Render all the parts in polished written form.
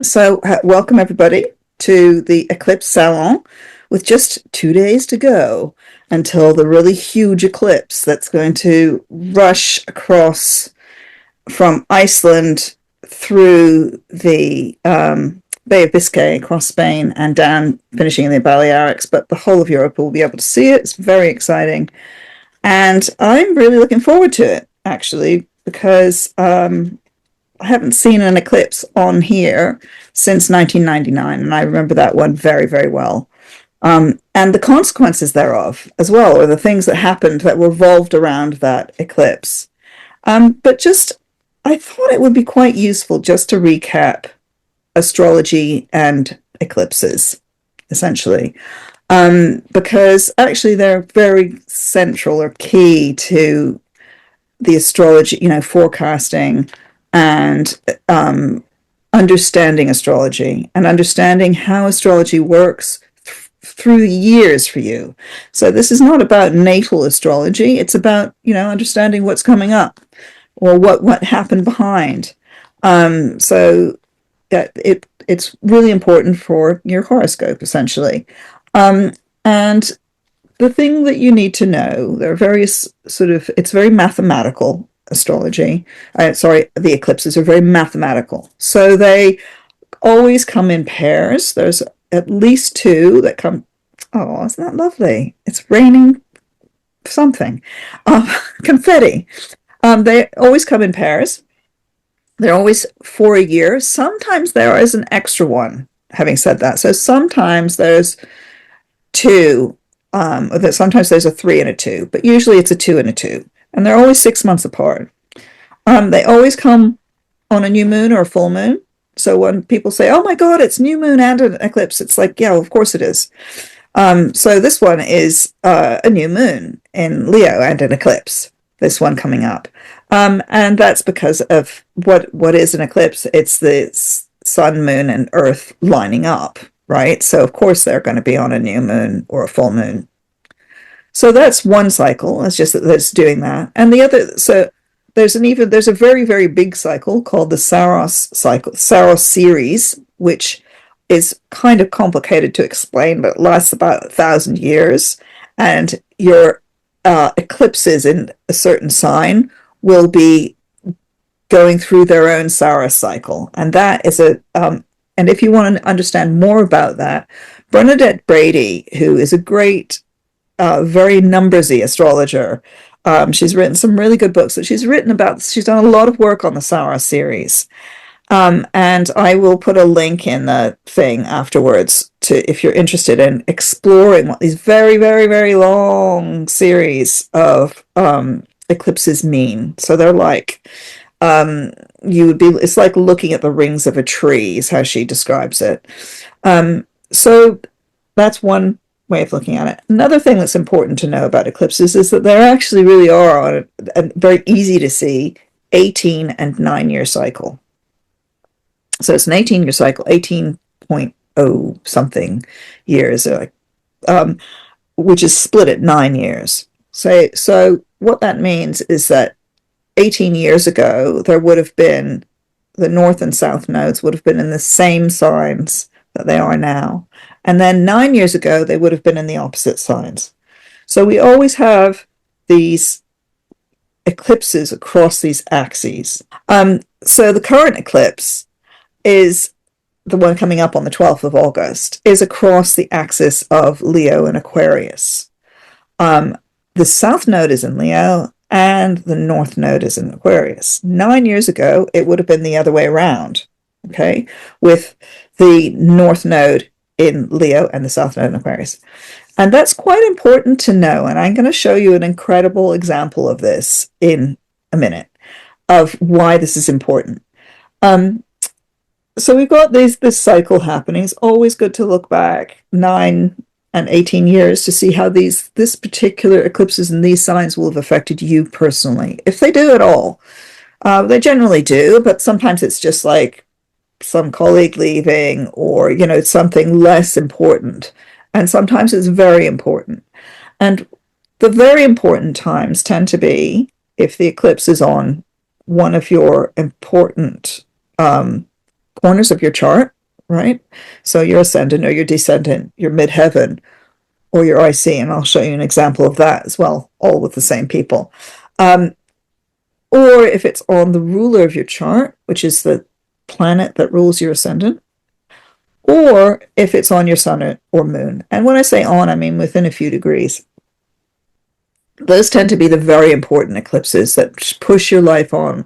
So, welcome everybody to the Eclipse Salon with just 2 days to go until the really huge eclipse that's going to rush across from Iceland through the Bay of Biscay, across Spain, and down, finishing in the Balearics. But the whole of Europe will be able to see it. It's very exciting. And I'm really looking forward to it, actually, because I haven't seen an eclipse on here since 1999, and I remember that one very, very well. And the consequences thereof as well, or the things that happened that revolved around that eclipse. But just, I thought it would be quite useful just to recap astrology and eclipses, essentially, because actually they're very central or key to the astrology, forecasting and understanding astrology and understanding how astrology works through years for you. So this is not about natal astrology. It's about, understanding what's coming up or what happened behind. So that it's really important for your horoscope, essentially. And the thing that you need to know, there are various it's very mathematical astrology. The eclipses are very mathematical. So they always come in pairs. There's at least two that come. Oh, isn't that lovely? It's raining something. Confetti. They always come in pairs. They're always for a year. Sometimes there is an extra one, having said that. So sometimes there's two. Sometimes there's a 3 and a 2, but usually it's a 2 and a 2. And they're always 6 months apart. They always come on a new moon or a full moon. So when people say, oh my God, it's new moon and an eclipse, it's like, yeah, well, of course it is. So this one is a new moon in Leo and an eclipse, this one coming up. And that's because of what is an eclipse. It's the sun, moon, and earth lining up, right? So of course they're going to be on a new moon or a full moon. So that's one cycle. It's just that's doing that. And the other, so there's a very, very big cycle called the Saros cycle, Saros series, which is kind of complicated to explain, but it lasts about 1,000 years. And your eclipses in a certain sign will be going through their own Saros cycle. And that is and if you want to understand more about that, Bernadette Brady, who is a great very numbersy astrologer. She's written some really good books that she's done a lot of work on the Saros series. And I will put a link in the thing afterwards if you're interested in exploring what these very, very, very long series of eclipses mean. So they're like, it's like looking at the rings of a tree is how she describes it. So that's one way of looking at it. Another thing that's important to know about eclipses is that there actually really are on a very easy to see 18 and 9-year cycle. So it's an 18-year cycle, 18.0 something years, which is split at 9 years. So what that means is that 18 years ago, there would have been the north and south nodes would have been in the same signs that they are now. And then 9 years ago, they would have been in the opposite signs. So we always have these eclipses across these axes. So the current eclipse is the one coming up on the 12th of August, is across the axis of Leo and Aquarius. The south node is in Leo and the north node is in Aquarius. 9 years ago, it would have been the other way around, okay, with the north node in Leo and the south node in Aquarius. And that's quite important to know. And I'm going to show you an incredible example of this in a minute, of why this is important. So we've got this cycle happening. It's always good to look back 9 and 18 years to see how this particular eclipses and these signs will have affected you personally, if they do at all. They generally do, but sometimes it's just like some colleague leaving or, something less important. And sometimes it's very important. And the very important times tend to be if the eclipse is on one of your important corners of your chart, right? So your ascendant or your descendant, your midheaven, or your IC, and I'll show you an example of that as well, all with the same people. Or if it's on the ruler of your chart, which is the planet that rules your ascendant, or if it's on your sun or moon. And when I say on, I mean within a few degrees. Those tend to be the very important eclipses that push your life on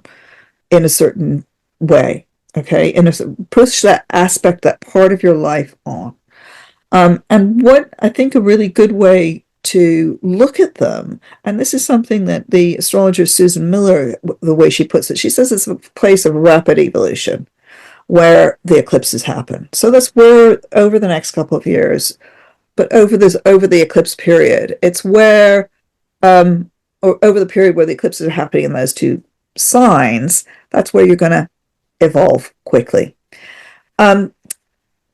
in a certain way, okay? And push that aspect, that part of your life on. And what I think a really good way to look at them, and this is something that the astrologer Susan Miller, the way she puts it, she says it's a place of rapid evolution where the eclipses happen. So that's where over the next couple of years, but over the eclipse period, it's where or over the period where the eclipses are happening in those two signs, that's where you're going to evolve quickly.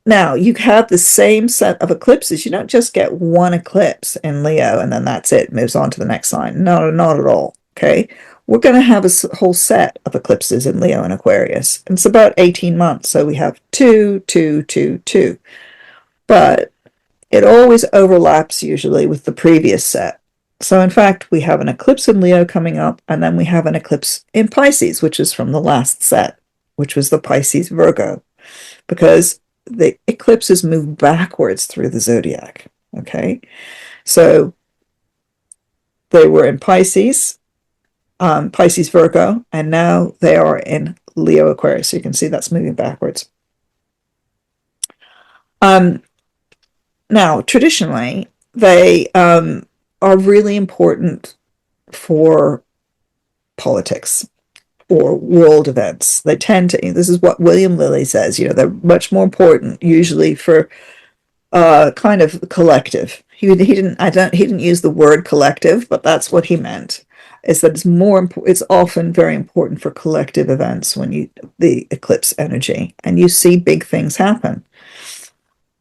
Now, you have the same set of eclipses. You don't just get one eclipse in Leo and then that's it, moves on to the next sign. No, not at all, okay? We're going to have a whole set of eclipses in Leo and Aquarius. And it's about 18 months, so we have 2, 2, 2, 2. But it always overlaps usually with the previous set. So in fact, we have an eclipse in Leo coming up, and then we have an eclipse in Pisces, which is from the last set, which was the Pisces Virgo, because the eclipses move backwards through the zodiac, okay? So they were in Pisces, Pisces Virgo, and now they are in Leo Aquarius. So you can see that's moving backwards. Now, traditionally, they are really important for politics or world events. They tend to, this is what William Lilly says, they're much more important usually for kind of collective. He didn't use the word collective, but that's what he meant, is that it's often very important for collective events when the eclipse energy, and you see big things happen.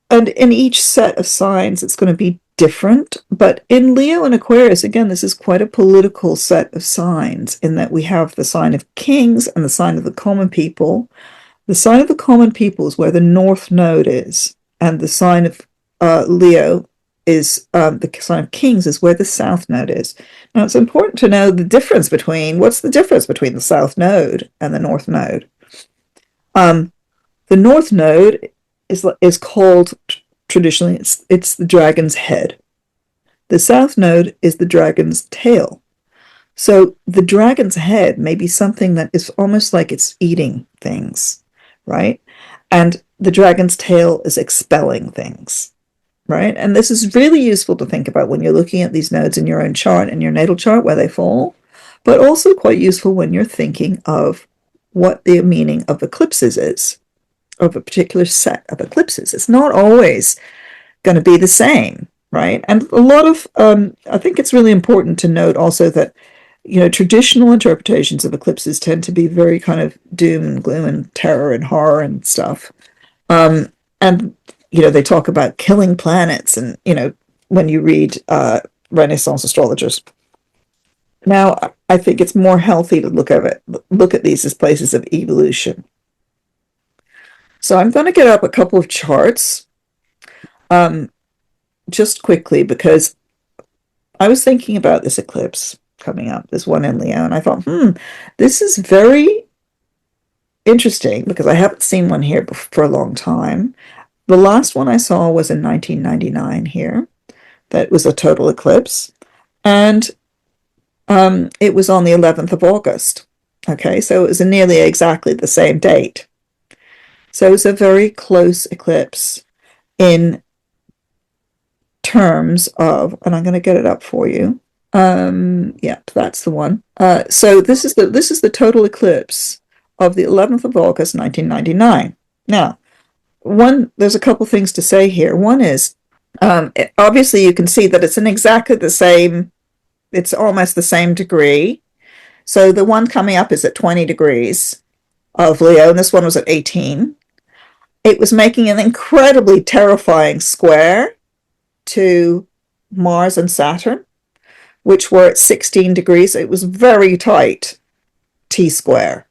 And in each set of signs, it's going to be different. But in Leo and Aquarius, again, this is quite a political set of signs in that we have the sign of kings and the sign of the common people. The sign of the common people is where the North Node is, and the sign of Leo is the sign of kings is where the South Node is. Now, it's important to know what's the difference between the South Node and the North Node. The North Node is called traditionally, it's the dragon's head. The South Node is the dragon's tail. So the dragon's head may be something that is almost like it's eating things, right? And the dragon's tail is expelling things, right? And this is really useful to think about when you're looking at these nodes in your own chart and your natal chart, where they fall, but also quite useful when you're thinking of what the meaning of eclipses is, of a particular set of eclipses. It's not always going to be the same, right? And a lot of, I think it's really important to note also that, traditional interpretations of eclipses tend to be very kind of doom and gloom and terror and horror and stuff. And, they talk about killing planets and, when you read Renaissance astrologers. Now, I think it's more healthy to look at these as places of evolution. So I'm going to get up a couple of charts just quickly, because I was thinking about this eclipse coming up, this one in Leo, and I thought, this is very interesting because I haven't seen one here for a long time. The last one I saw was in 1999 here. That was a total eclipse, and it was on the 11th of August. Okay, so it was nearly exactly the same date. So it was a very close eclipse in terms of, and I'm going to get it up for you. Yeah, that's the one. So this is the total eclipse of the 11th of August, 1999. Now, there's a couple things to say here. One is, obviously you can see that it's in exactly the same, it's almost the same degree. So the one coming up is at 20 degrees of Leo, and this one was at 18. It was making an incredibly terrifying square to Mars and Saturn, which were at 16 degrees. It was very tight T-square.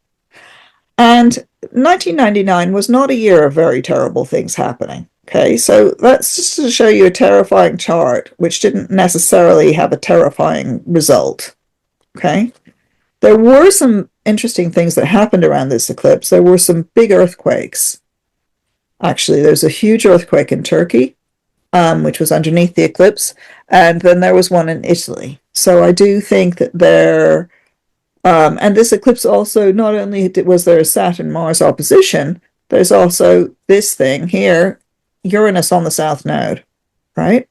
And 1999 was not a year of very terrible things happening. Okay, so that's just to show you a terrifying chart, which didn't necessarily have a terrifying result. Okay, there were some interesting things that happened around this eclipse. There were some big earthquakes. Actually, there's a huge earthquake in Turkey, which was underneath the eclipse, and then there was one in Italy. So I do think that there, and this eclipse also, not only was there a Saturn-Mars opposition, there's also this thing here, Uranus on the South Node, right?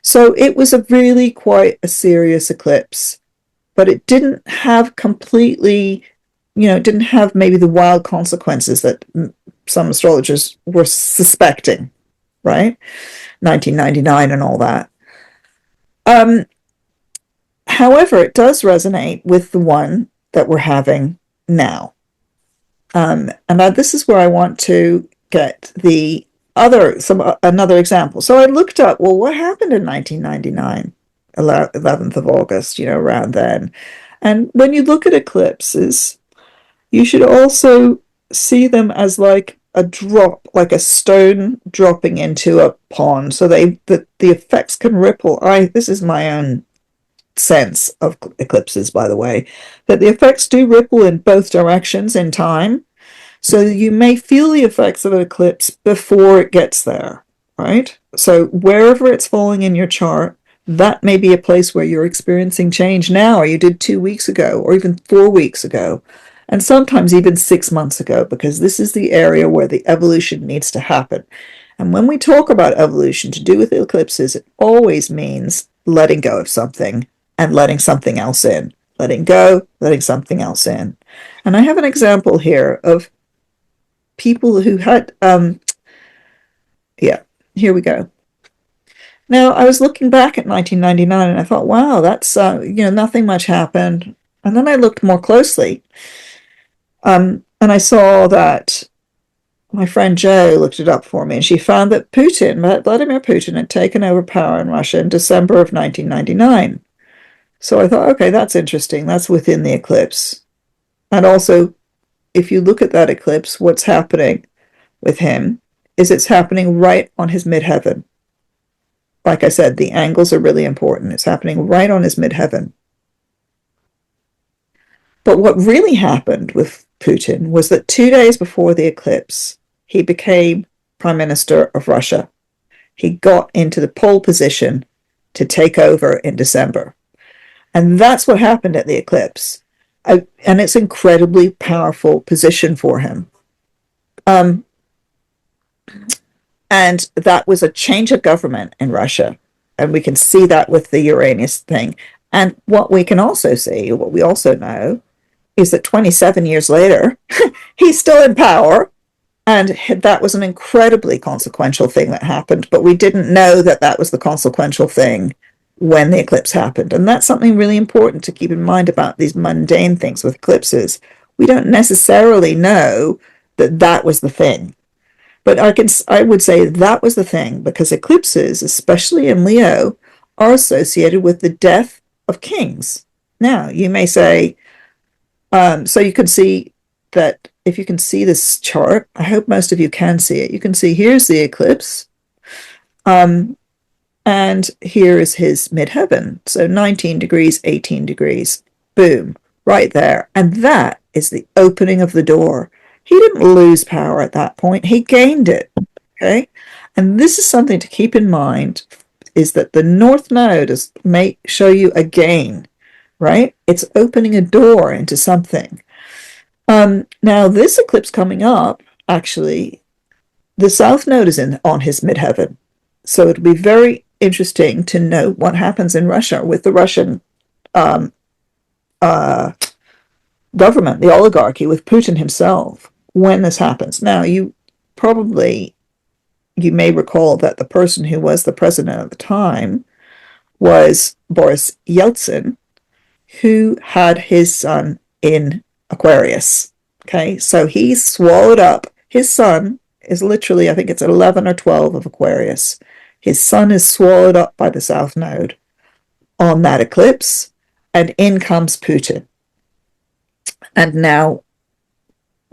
So it was a really quite a serious eclipse, but it didn't have completely, it didn't have maybe the wild consequences that some astrologers were suspecting, right? 1999 and all that. However, it does resonate with the one that we're having now. And this is where I want to get another example. So I looked up, well, what happened in 1999, 11th of August, around then. And when you look at eclipses, you should also see them as like a drop, like a stone dropping into a pond. So the effects can ripple. This is my own sense of eclipses, by the way, that the effects do ripple in both directions in time. So you may feel the effects of an eclipse before it gets there, right? So wherever it's falling in your chart, that may be a place where you're experiencing change now, or you did 2 weeks ago, or even 4 weeks ago, and sometimes even 6 months ago, because this is the area where the evolution needs to happen. And when we talk about evolution to do with eclipses, it always means letting go of something and letting something else in. Letting go, letting something else in. And I have an example here of people who had, here we go. Now, I was looking back at 1999 and I thought, wow, that's, nothing much happened. And then I looked more closely. And I saw that my friend Jo looked it up for me, and she found that Vladimir Putin had taken over power in Russia in December of 1999. So I thought, okay, that's interesting. That's within the eclipse. And also, if you look at that eclipse, what's happening with him is it's happening right on his midheaven. Like I said, the angles are really important. It's happening right on his midheaven. But what really happened with Putin was that 2 days before the eclipse, he became Prime Minister of Russia. He got into the pole position to take over in December. And that's what happened at the eclipse. And it's an incredibly powerful position for him. And that was a change of government in Russia. And we can see that with the Uranus thing. And what we can also see, what we also know, is that 27 years later, he's still in power. And that was an incredibly consequential thing that happened. But we didn't know that that was the consequential thing when the eclipse happened. And that's something really important to keep in mind about these mundane things with eclipses. We don't necessarily know that that was the thing. But I would say that was the thing, because eclipses, especially in Leo, are associated with the death of kings. Now, you may say, so you can see that if you can see this chart, I hope most of you can see it. You can see here's the eclipse, and here is his midheaven. So 19 degrees, 18 degrees, boom, right there. And that is the opening of the door. He didn't lose power at that point. He gained it, okay? And this is something to keep in mind, is that the North Node may show you a gain, right? It's opening a door into something. Now, this eclipse coming up, actually, the South Node is on his midheaven. So it'll be very interesting to know what happens in Russia with the Russian government, the oligarchy, with Putin himself, when this happens. Now, you may recall that the person who was the president at the time was Boris Yeltsin, who had his sun in Aquarius. Okay, so he swallowed up. His sun is literally, I think it's 11 or 12 of Aquarius. His sun is swallowed up by the South Node on that eclipse, and in comes Putin. And now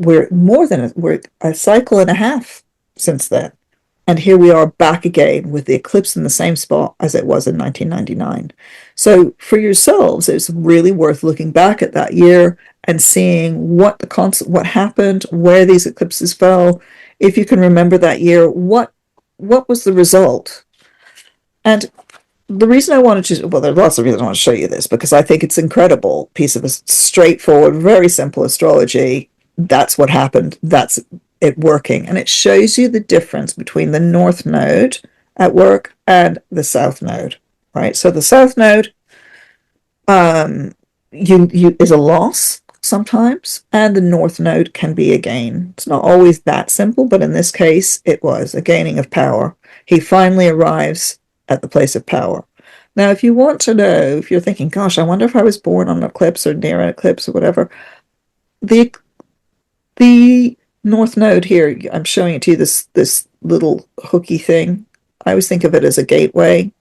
we're a cycle and a half since then. And here we are back again with the eclipse in the same spot as it was in 1999. So for yourselves, it's really worth looking back at that year and seeing what happened, where these eclipses fell. If you can remember that year, what was the result? And the reason I wanted to, well, there are lots of reasons I want to show you this, because I think it's an incredible piece of straightforward, very simple astrology. That's what happened. That's it working. And it shows you the difference between the North Node at work and the South Node, right? So the South Node is a loss sometimes, and the North Node can be a gain. It's not always that simple, but in this case, it was a gaining of power. He finally arrives at the place of power. Now, if you want to know, if you're thinking, gosh, I wonder if I was born on an eclipse or near an eclipse or whatever, the North Node here, I'm showing it to you, this little hooky thing. I always think of it as a gateway.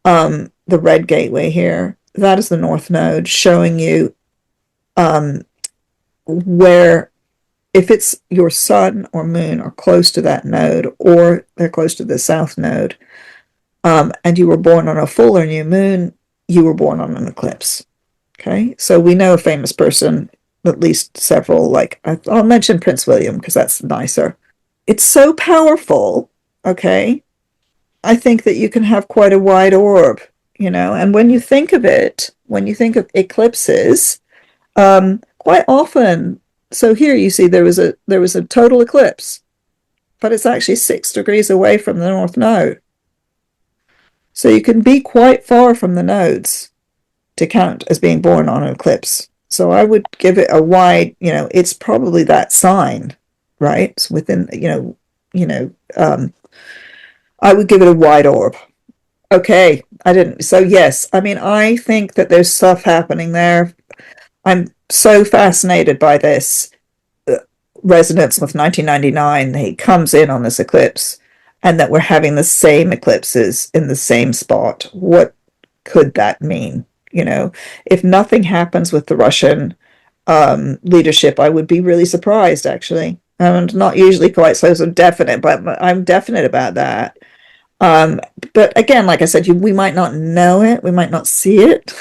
The red gateway here, that is the North Node, showing you where, if it's your sun or moon are close to that node, or they're close to the South Node, and you were born on a full or new moon, you were born on an eclipse. Okay, so we know a famous person, at least several, like I'll mention Prince William because that's nicer. It's so powerful, okay? I think that you can have quite a wide orb, and when you think of it, when you think of eclipses, quite often, so here you see there was a total eclipse, but it's actually 6 degrees away from the North Node. So you can be quite far from the nodes to count as being born on an eclipse. So I would give it a wide, it's probably that sign, right? It's within, I would give it a wide orb. Okay, so yes, I think that there's stuff happening there. I'm so fascinated by this resonance with 1999. He comes in on this eclipse, and that we're having the same eclipses in the same spot. What could that mean? If nothing happens with the Russian leadership, I would be really surprised, actually. I'm not usually quite so definite, but I'm definite about that. But again, like I said, we might not know it, we might not see it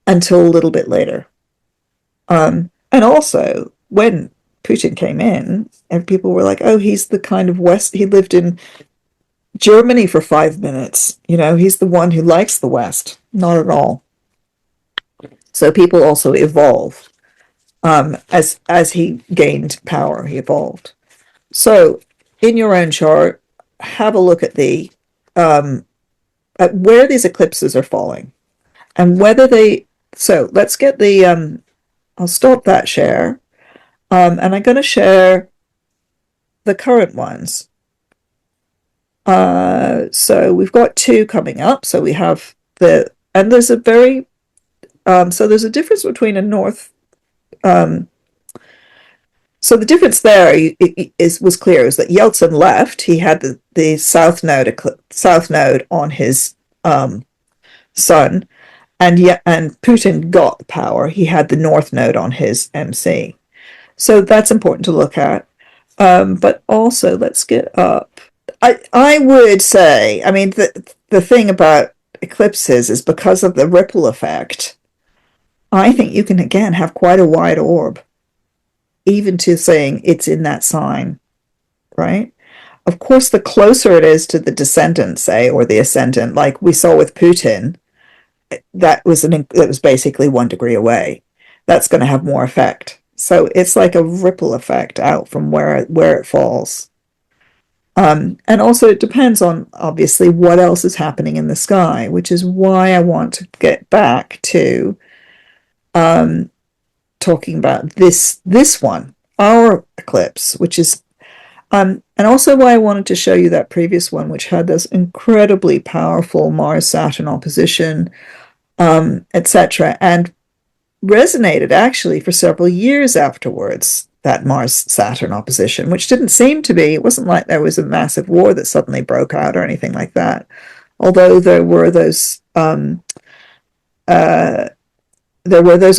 until a little bit later. And also, when Putin came in, and people were like, oh, he's the kind of West, he lived in Germany for 5 minutes. He's the one who likes the West. Not at all. So people also evolve. As he gained power, he evolved. So in your own chart, have a look at at where these eclipses are falling, and whether so let's get I'll stop that share. And I'm going to share the current ones. So we've got 2 coming up. So we have and there's a very, so there's a difference between a north, so the difference there was clear, is that Yeltsin left. He had the South Node on his sun, and Putin got the power. He had the North Node on his MC. So that's important to look at. But also, let's get up. I would say, the thing about eclipses is, because of the ripple effect, I think you can, again, have quite a wide orb, even to saying it's in that sign, right? Of course, the closer it is to the descendant, say, or the ascendant, like we saw with Putin, that was basically 1 degree away. That's going to have more effect. So it's like a ripple effect out from where it falls. And also it depends on, obviously, what else is happening in the sky, which is why I want to get back to talking about this one, our eclipse, which is, and also why I wanted to show you that previous one, which had this incredibly powerful Mars-Saturn opposition, etc., and resonated actually for several years afterwards, that Mars-Saturn opposition, which didn't seem to be, it wasn't like there was a massive war that suddenly broke out or anything like that, although there were those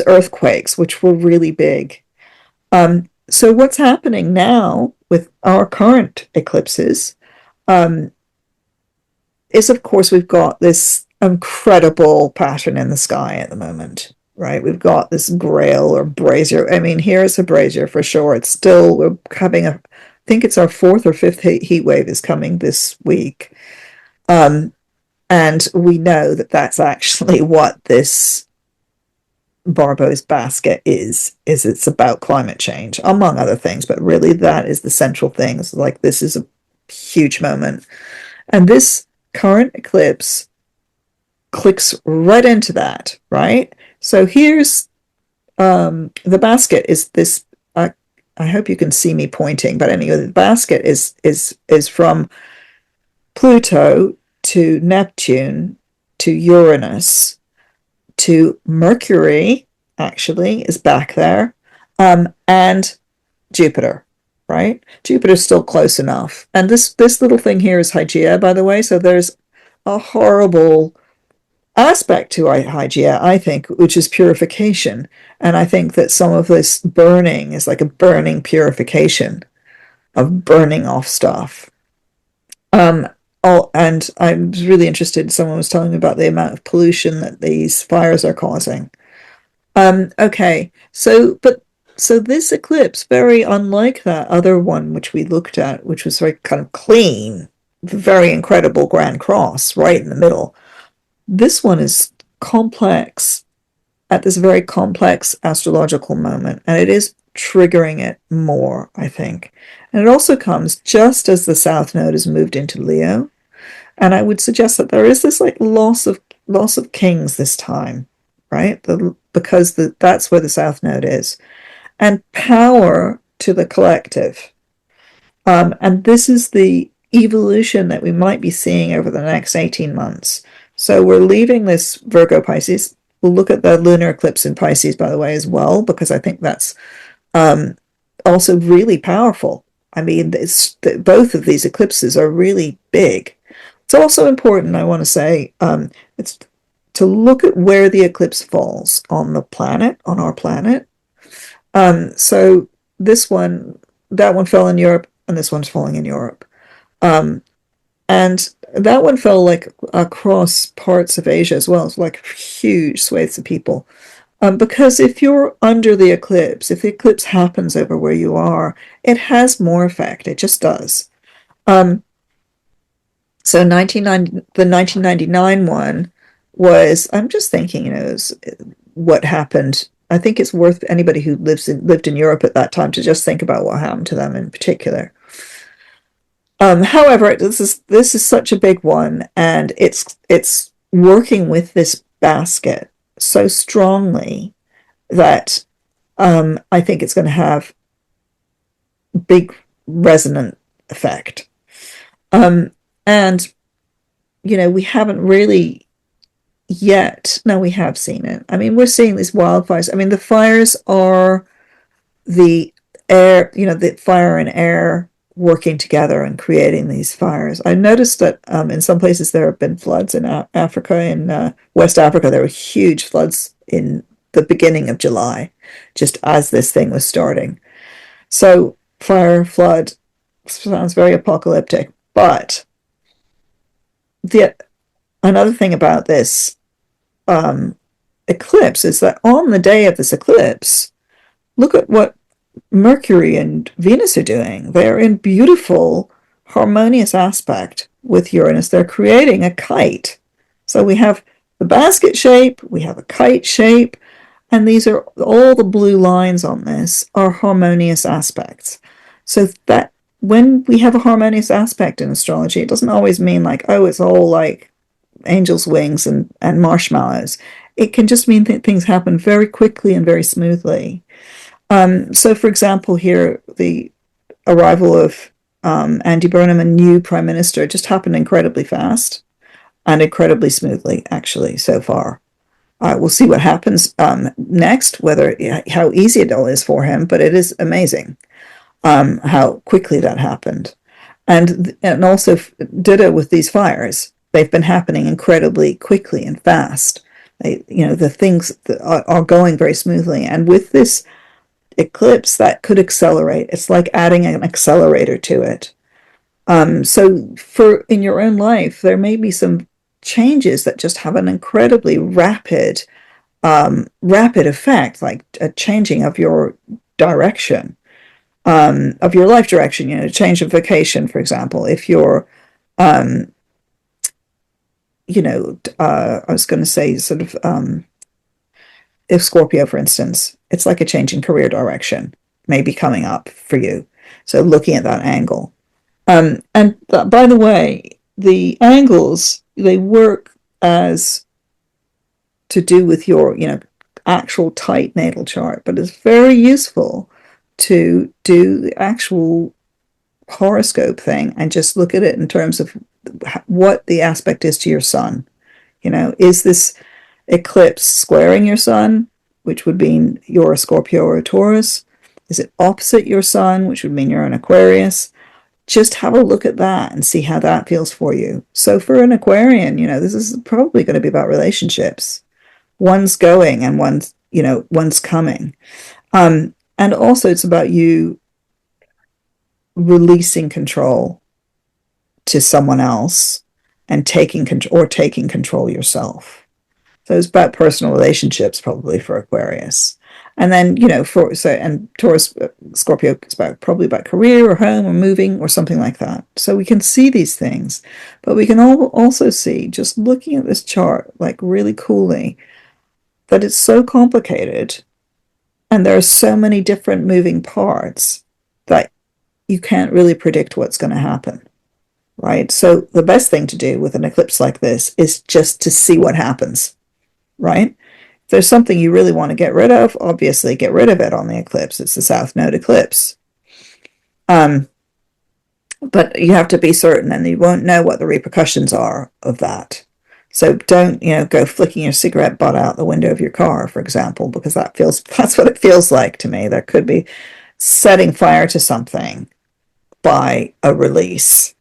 earthquakes, which were really big. So what's happening now with our current eclipses is, of course, we've got this incredible pattern in the sky at the moment, right? We've got this grail or brazier. I mean, here's a brazier for sure. It's still, we're having I think it's our fourth or fifth heat wave is coming this week. And we know that that's actually what this Barbo's basket is it's about climate change, among other things, but really that is the central thing. It's like, this is a huge moment. And this current eclipse clicks right into that, right? So here's the basket is this. I hope you can see me pointing, but anyway, the basket is from Pluto to Neptune to Uranus to Mercury. Actually, is back there, and Jupiter. Right? Jupiter's still close enough, and this little thing here is Hygeia, by the way. So there's a horrible aspect to Hygeia, I think, which is purification. And I think that some of this burning is like a burning purification of burning off stuff. And I was really interested. Someone was telling me about the amount of pollution that these fires are causing. Okay, so this eclipse, very unlike that other one which we looked at, which was very kind of clean, very incredible Grand Cross right in the middle. This one is complex at this very complex astrological moment, and it is triggering it more, I think. And it also comes just as the South Node has moved into Leo, and I would suggest that there is this like loss of kings this time, right? Because that's where the South Node is, and power to the collective. And this is the evolution that we might be seeing over the next 18 months. So we're leaving this Virgo Pisces. We'll look at the lunar eclipse in Pisces, by the way, as well, because I think that's also really powerful. I mean, both of these eclipses are really big. It's also important, I want to say, it's to look at where the eclipse falls on the planet, on our planet. So that one fell in Europe, and this one's falling in Europe. And that one fell like across parts of Asia as well. It's like huge swathes of people. Because if you're under the eclipse, if the eclipse happens over where you are, it has more effect. It just does. So the 1999 one was, I'm just thinking, what happened. I think it's worth anybody who lived in Europe at that time to just think about what happened to them in particular. However, this is such a big one, and it's working with this basket so strongly that I think it's going to have big resonant effect. And we haven't really yet. No, we have seen it. I mean, we're seeing these wildfires. I mean, the fires are the air, the fire and air working together and creating these fires. I noticed that in some places there have been floods in Africa. In West Africa, there were huge floods in the beginning of July, just as this thing was starting. So fire, flood, sounds very apocalyptic. But another thing about this eclipse is that on the day of this eclipse, look at what Mercury and Venus are doing. They're in beautiful, harmonious aspect with Uranus. They're creating a kite. So we have the basket shape, we have a kite shape, and these are all the blue lines on this are harmonious aspects. So that when we have a harmonious aspect in astrology, it doesn't always mean like, oh, it's all like angel's wings and marshmallows. It can just mean that things happen very quickly and very smoothly. So, for example, here, the arrival of Andy Burnham, a new prime minister, just happened incredibly fast and incredibly smoothly, actually, so far. We'll see what happens next, how easy it all is for him, but it is amazing how quickly that happened. And also ditto with these fires. They've been happening incredibly quickly and fast. The things are going very smoothly. And with this eclipse, that could accelerate. It's like adding an accelerator to it. So in your own life, there may be some changes that just have an incredibly rapid effect, like a changing of your direction, of your life direction, change of vocation, for example. If you're, I was going to say sort of, if Scorpio, for instance, it's like a change in career direction may be coming up for you. So looking at that angle. And by the way, the angles, they work as to do with your, actual tight natal chart, but it's very useful to do the actual horoscope thing and just look at it in terms of what the aspect is to your sun. Is this eclipse squaring your sun, which would mean you're a Scorpio or a Taurus? Is it opposite your sun, which would mean you're an Aquarius? Just have a look at that and see how that feels for you. So for an Aquarian, this is probably going to be about relationships. One's going and one's coming. And also it's about you releasing control to someone else and taking control yourself. So it's about personal relationships, probably for Aquarius. And then, and Taurus, Scorpio is probably about career or home or moving or something like that. So we can see these things, but we can also see, just looking at this chart, like really coolly, that it's so complicated and there are so many different moving parts that you can't really predict what's going to happen, right? So the best thing to do with an eclipse like this is just to see what happens, right? If there's something you really want to get rid of, obviously get rid of it on the eclipse. It's the South Node eclipse. But you have to be certain, and you won't know what the repercussions are of that. So don't, go flicking your cigarette butt out the window of your car, for example, because that's what it feels like to me. There could be setting fire to something by a release.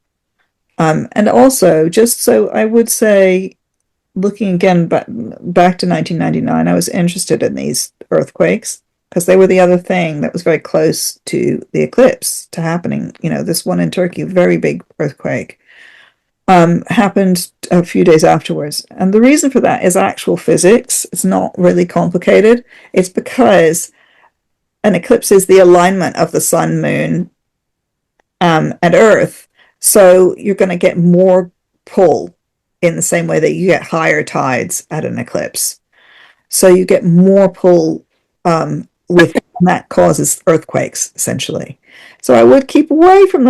And also, just so I would say, looking again back to 1999, I was interested in these earthquakes because they were the other thing that was very close to the eclipse to happening. This one in Turkey, very big earthquake, happened a few days afterwards. And the reason for that is actual physics. It's not really complicated. It's because an eclipse is the alignment of the sun, moon, and Earth. So you're going to get more pull in the same way that you get higher tides at an eclipse. So you get more pull with that causes earthquakes, essentially. So I would keep away from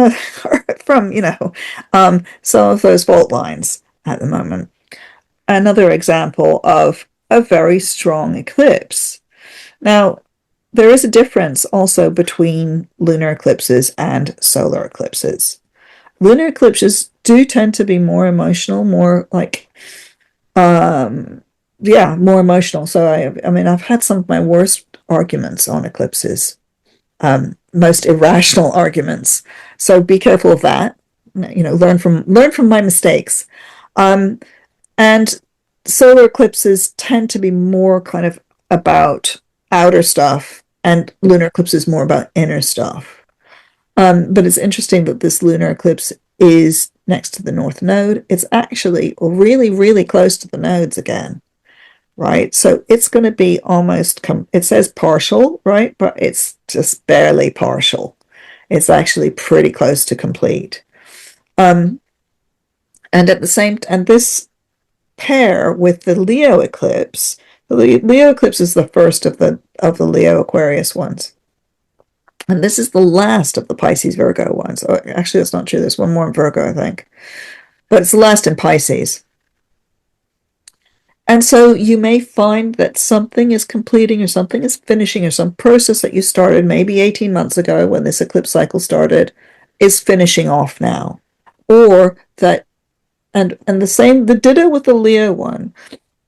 some of those fault lines at the moment. Another example of a very strong eclipse. Now, there is a difference also between lunar eclipses and solar eclipses. Lunar eclipses do tend to be more emotional, more like, more emotional. So I've had some of my worst arguments on eclipses, most irrational arguments. So be careful of that. Learn from my mistakes. And solar eclipses tend to be more kind of about outer stuff, and lunar eclipses more about inner stuff. But it's interesting that this lunar eclipse is next to the North Node. It's actually really, really close to the nodes again, right? So it's going to be almost, it says partial, right? But it's just barely partial. It's actually pretty close to complete. And this pair with the Leo eclipse, the Leo eclipse is the first of the Leo Aquarius ones. And this is the last of the Pisces Virgo ones. Oh, actually, that's not true. There's one more in Virgo, I think. But it's the last in Pisces. And so you may find that something is completing or something is finishing, or some process that you started maybe 18 months ago when this eclipse cycle started is finishing off now. Or that, and the ditto with the Leo one,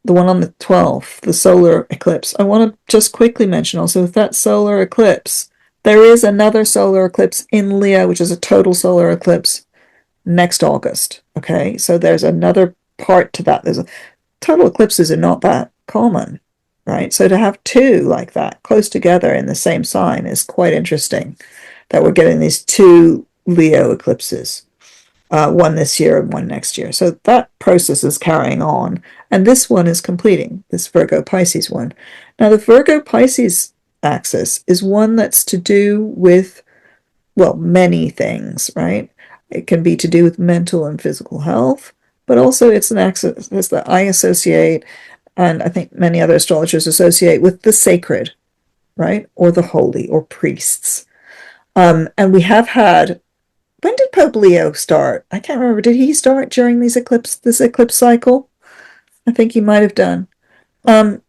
the one on the 12th, the solar eclipse. I want to just quickly mention also, with that solar eclipse, there is another solar eclipse in Leo, which is a total solar eclipse next August. Okay, so there's another part to that. Total eclipses are not that common. right? So to have two like that close together in the same sign is quite interesting, that we're getting these two Leo eclipses, one this year and one next year. So that process is carrying on, and this one is completing, this Virgo Pisces one. Now, the Virgo Pisces axis is one that's to do with, well, many things, right? It can be to do with mental and physical health, but also it's an axis that I associate, and I think many other astrologers associate with the sacred, right? Or the holy, or priests. And we have had, when did Pope Leo start? I can't remember. Did he start during this eclipse cycle? I think he might have done. Um,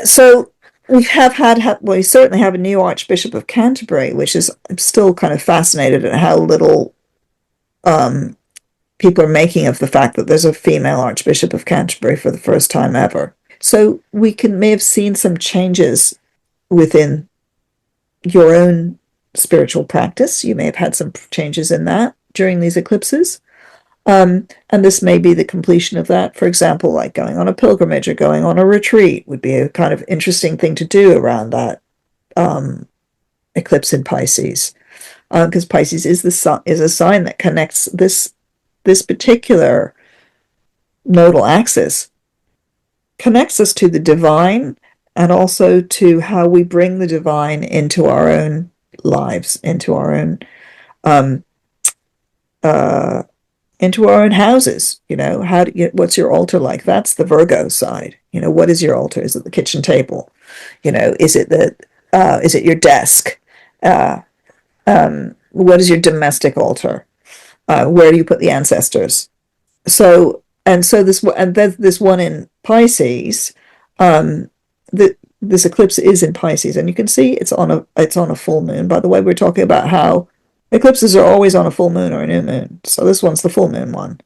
so we have had, well, we certainly have a new Archbishop of Canterbury, which is, I'm still kind of fascinated at how little people are making of the fact that there's a female Archbishop of Canterbury for the first time ever. So we may have seen some changes within your own spiritual practice. You may have had some changes in that during these eclipses. And this may be the completion of that. For example, like going on a pilgrimage or going on a retreat would be a kind of interesting thing to do around that eclipse in Pisces, because Pisces is a sign that connects this particular nodal axis, connects us to the divine, and also to how we bring the divine into our own lives, into our own houses. What's your altar like? That's the Virgo side. What is your altar? Is it the kitchen table? Is it your desk? What is your domestic altar? Where do you put the ancestors? So this one in Pisces, this eclipse is in Pisces, and you can see it's on a full moon. By the way, we're talking about how eclipses are always on a full moon or a new moon. So this one's the full moon one.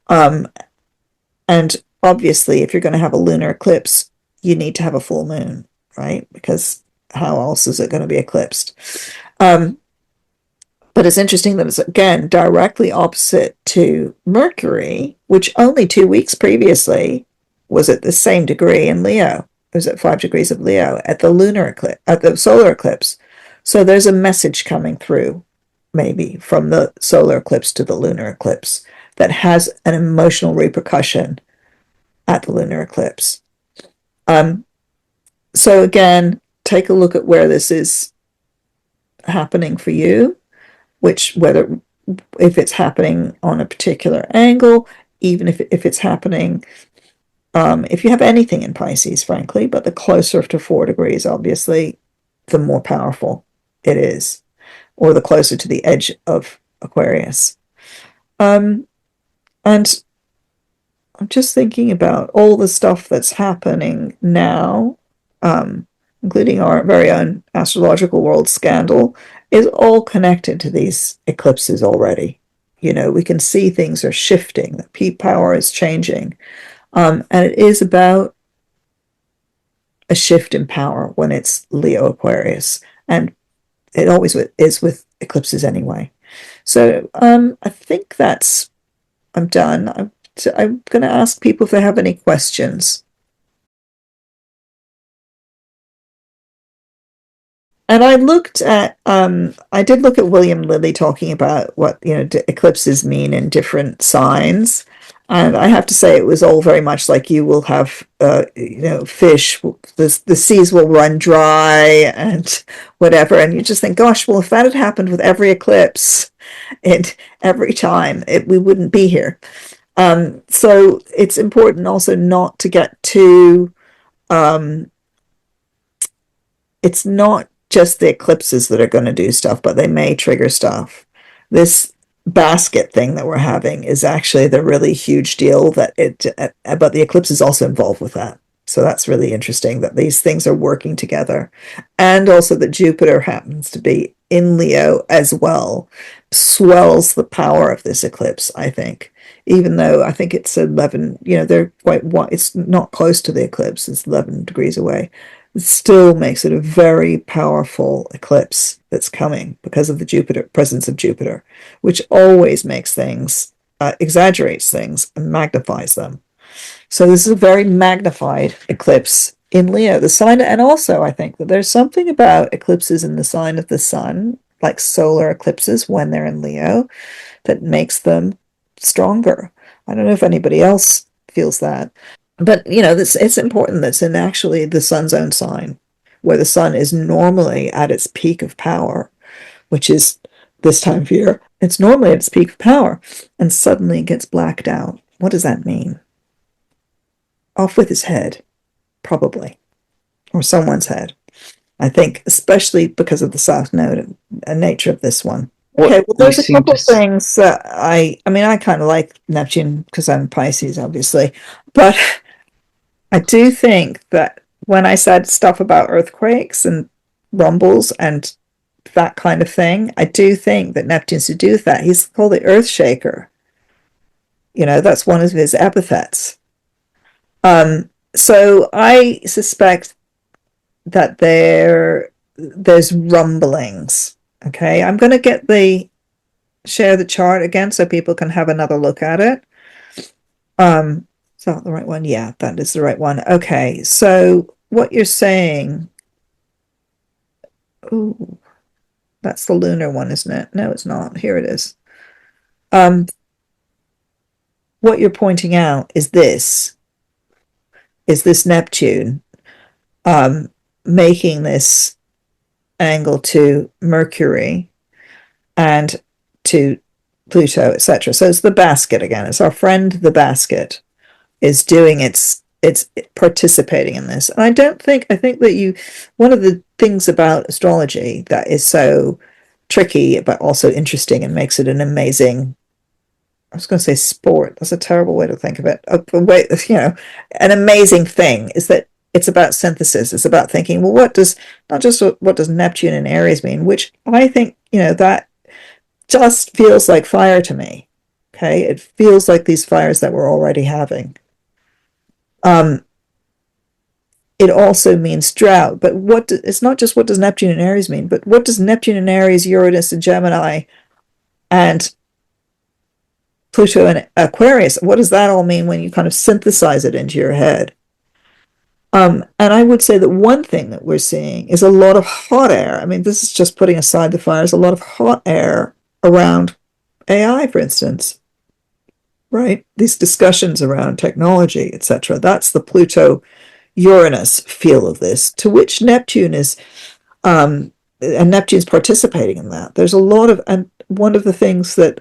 And obviously, if you're going to have a lunar eclipse, you need to have a full moon, right? Because how else is it going to be eclipsed? But it's interesting that it's, again, directly opposite to Mercury, which only 2 weeks previously was at the same degree in Leo. It was at 5 degrees of Leo at the lunar eclipse, at the solar eclipse. So there's a message coming through, maybe, from the solar eclipse to the lunar eclipse that has an emotional repercussion at the lunar eclipse. So again, take a look at where this is happening for you, if it's happening on a particular angle, even if it's happening, if you have anything in Pisces, frankly, but the closer to 4 degrees, obviously, the more powerful it is, or the closer to the edge of Aquarius. And I'm just thinking about all the stuff that's happening now, including our very own astrological world scandal, is all connected to these eclipses already. We can see things are shifting, the peak power is changing. And it is about a shift in power when it's Leo Aquarius. And it always is with eclipses anyway. So I think I'm done. I'm going to ask people if they have any questions. And I did look at William Lilly talking about what, eclipses mean in different signs. And I have to say, it was all very much like you will have, fish, the seas will run dry and whatever. And you just think, gosh, well, if that had happened with every eclipse, every time, we wouldn't be here. So it's important also not to get too, it's not just the eclipses that are going to do stuff, but they may trigger stuff. This basket thing that we're having is actually the really huge deal but the eclipse is also involved with that. So that's really interesting that these things are working together. And also that Jupiter happens to be in Leo as well, swells the power of this eclipse, I think. Even though I think it's 11, they're it's not close to the eclipse, it's 11 degrees away. It still makes it a very powerful eclipse that's coming because of the presence of Jupiter, which always makes things, exaggerates things and magnifies them. So this is a very magnified eclipse in Leo, the sign. And also, I think that there's something about eclipses in the sign of the sun, like solar eclipses when they're in Leo, that makes them stronger. I don't know if anybody else feels that. But, it's important that's in actually the sun's own sign, where the sun is normally at its peak of power, which is this time of year. It's normally at its peak of power, and suddenly it gets blacked out. What does that mean? Off with his head, probably, or someone's head. I think, especially because of the south node and nature of this one. Okay, What well, we there's a seem couple to of things that I kind of like Neptune because I'm Pisces, obviously, but I do think that when I said stuff about earthquakes and rumbles and that kind of thing, I do think that Neptune's to do with that. He's called the Earth Shaker. That's one of his epithets. So I suspect that there's rumblings. Okay, I'm going to share the chart again so people can have another look at it. Is that the right one? Yeah, that is the right one. Okay, so what you're saying, oh, that's the lunar one, isn't it? No, it's not. Here it is. What you're pointing out is this Neptune making this angle to Mercury and to Pluto, etc. So it's the basket again. It's our friend the basket is doing it's participating in this. And I think that one of the things about astrology that is so tricky but also interesting and makes it an amazing, I was going to say sport. That's a terrible way to think of it. An amazing thing is that it's about synthesis. It's about thinking, well, not just what does Neptune in Aries mean, which I think, that just feels like fire to me. Okay. It feels like these fires that we're already having. Um, it also means drought, but it's not just what does Neptune and Aries mean, but what does Neptune and Aries, Uranus and Gemini, and Pluto and Aquarius, what does that all mean when you kind of synthesize it into your head? And I would say that one thing that we're seeing is a lot of hot air. I mean, this is just putting aside the fires, a lot of hot air around AI, for instance, right? These discussions around technology, etc. That's the Pluto Uranus feel of this, to which Neptune is, and Neptune's participating in that. There's a lot of, and one of the things that